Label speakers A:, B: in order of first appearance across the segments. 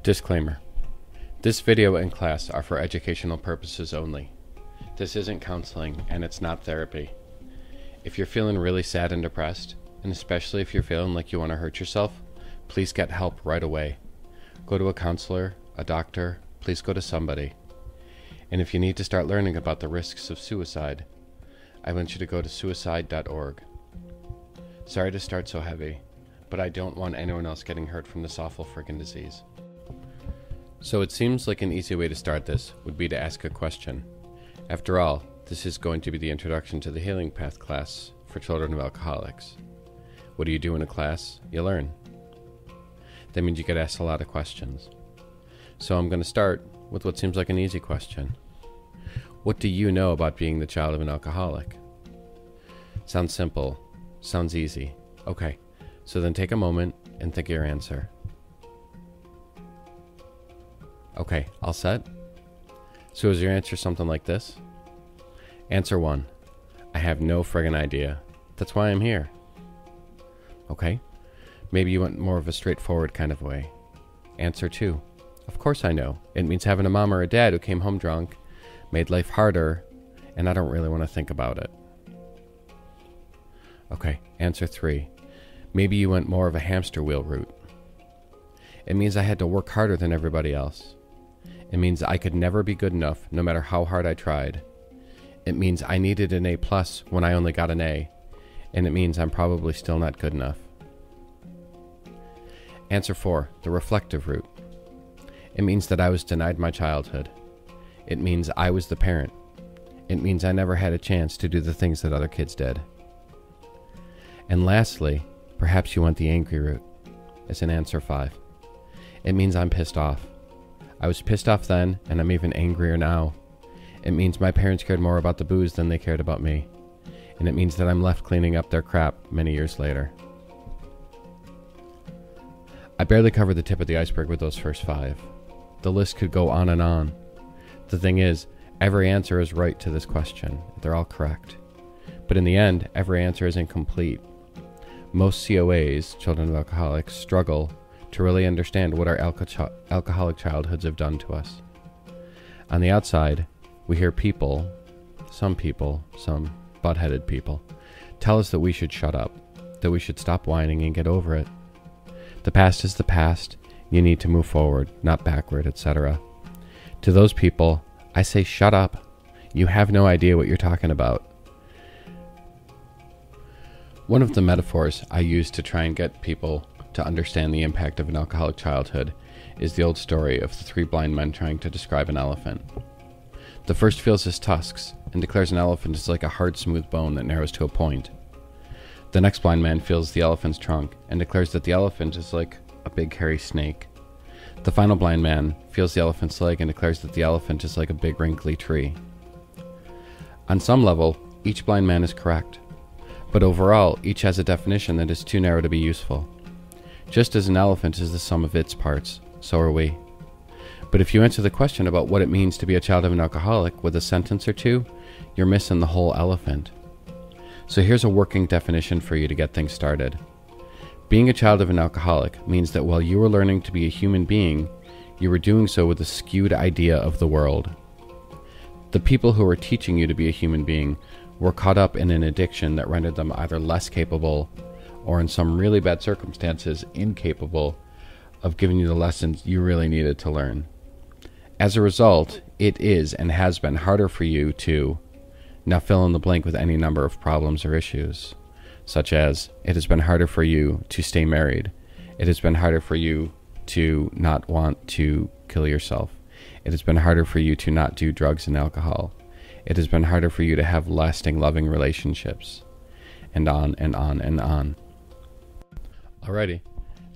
A: Disclaimer. This video and class are for educational purposes only. This isn't counseling and it's not therapy. If you're feeling really sad and depressed, and especially if you're feeling like you want to hurt yourself, please get help right away. Go to a counselor, a doctor, please go to somebody. And if you need to start learning about the risks of suicide, I want you to go to suicide.org. Sorry to start so heavy, but I don't want anyone else getting hurt from this awful friggin' disease. So it seems like an easy way to start this would be to ask a question. After all, this is going to be the Introduction to the Healing Path class for children of alcoholics. What do you do in a class? You learn. That means you get asked a lot of questions. So I'm going to start with what seems like an easy question. What do you know about being the child of an alcoholic? Sounds simple. Sounds easy. Okay, so then take a moment and think of your answer. Okay, all set? So is your answer something like this? Answer 1. I have no friggin' idea. That's why I'm here. Okay, maybe you went more of a straightforward kind of way. Answer 2. Of course I know. It means having a mom or a dad who came home drunk, made life harder, and I don't really want to think about it. Okay, answer 3. Maybe you went more of a hamster wheel route. It means I had to work harder than everybody else. It means I could never be good enough, no matter how hard I tried. It means I needed an A+ when I only got an A, and it means I'm probably still not good enough. Answer 4, the reflective route. It means that I was denied my childhood. It means I was the parent. It means I never had a chance to do the things that other kids did. And lastly, perhaps you went the angry route. It's an answer 5. It means I'm pissed off. I was pissed off then, and I'm even angrier now. It means my parents cared more about the booze than they cared about me. And it means that I'm left cleaning up their crap many years later. I barely covered the tip of the iceberg with those first 5. The list could go on and on. The thing is, every answer is right to this question. They're all correct. But in the end, every answer is incomplete. Most COAs, children of alcoholics, struggle to really understand what our alcoholic childhoods have done to us. On the outside, we hear some butt-headed people, tell us that we should shut up, that we should stop whining and get over it. The past is the past, you need to move forward, not backward, etc. To those people, I say shut up. You have no idea what you're talking about. One of the metaphors I use to try and get people to understand the impact of an alcoholic childhood is the old story of the 3 blind men trying to describe an elephant. The first feels his tusks and declares an elephant is like a hard, smooth bone that narrows to a point. The next blind man feels the elephant's trunk and declares that the elephant is like a big hairy snake. The final blind man feels the elephant's leg and declares that the elephant is like a big wrinkly tree. On some level, each blind man is correct. But overall, each has a definition that is too narrow to be useful. Just as an elephant is the sum of its parts, so are we. But if you answer the question about what it means to be a child of an alcoholic with a sentence or 2, you're missing the whole elephant. So here's a working definition for you to get things started. Being a child of an alcoholic means that while you were learning to be a human being, you were doing so with a skewed idea of the world. The people who were teaching you to be a human being were caught up in an addiction that rendered them either less capable or in some really bad circumstances incapable of giving you the lessons you really needed to learn. As a result, it is and has been harder for you to, now fill in the blank with any number of problems or issues, such as it has been harder for you to stay married, it has been harder for you to not want to kill yourself, it has been harder for you to not do drugs and alcohol, it has been harder for you to have lasting, loving relationships, and on and on and on. Alrighty,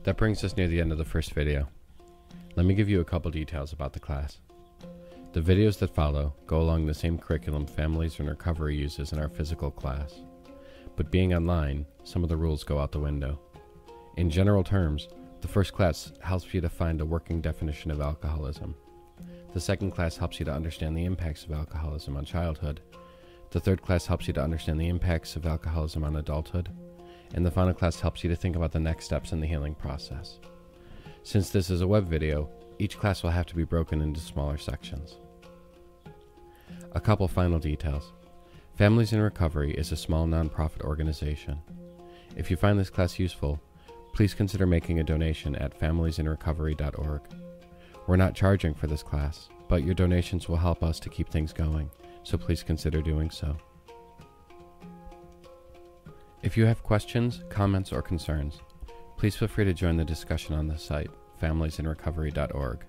A: that brings us near the end of the first video. Let me give you a couple details about the class. The videos that follow go along the same curriculum Families in Recovery uses in our physical class. But being online, some of the rules go out the window. In general terms, the first class helps you to find a working definition of alcoholism. The second class helps you to understand the impacts of alcoholism on childhood. The third class helps you to understand the impacts of alcoholism on adulthood. And the final class helps you to think about the next steps in the healing process. Since this is a web video, Each class will have to be broken into smaller sections. A couple final details. Families in Recovery is a small nonprofit organization. If you find this class useful, please consider making a donation at familiesinrecovery.org. We're not charging for this class, but your donations will help us to keep things going, so please consider doing so. If you have questions, comments, or concerns, please feel free to join the discussion on the site, familiesinrecovery.org.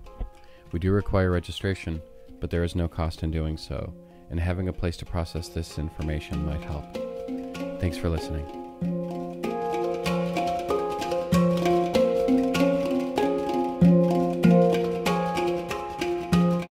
A: We do require registration, but there is no cost in doing so, and having a place to process this information might help. Thanks for listening.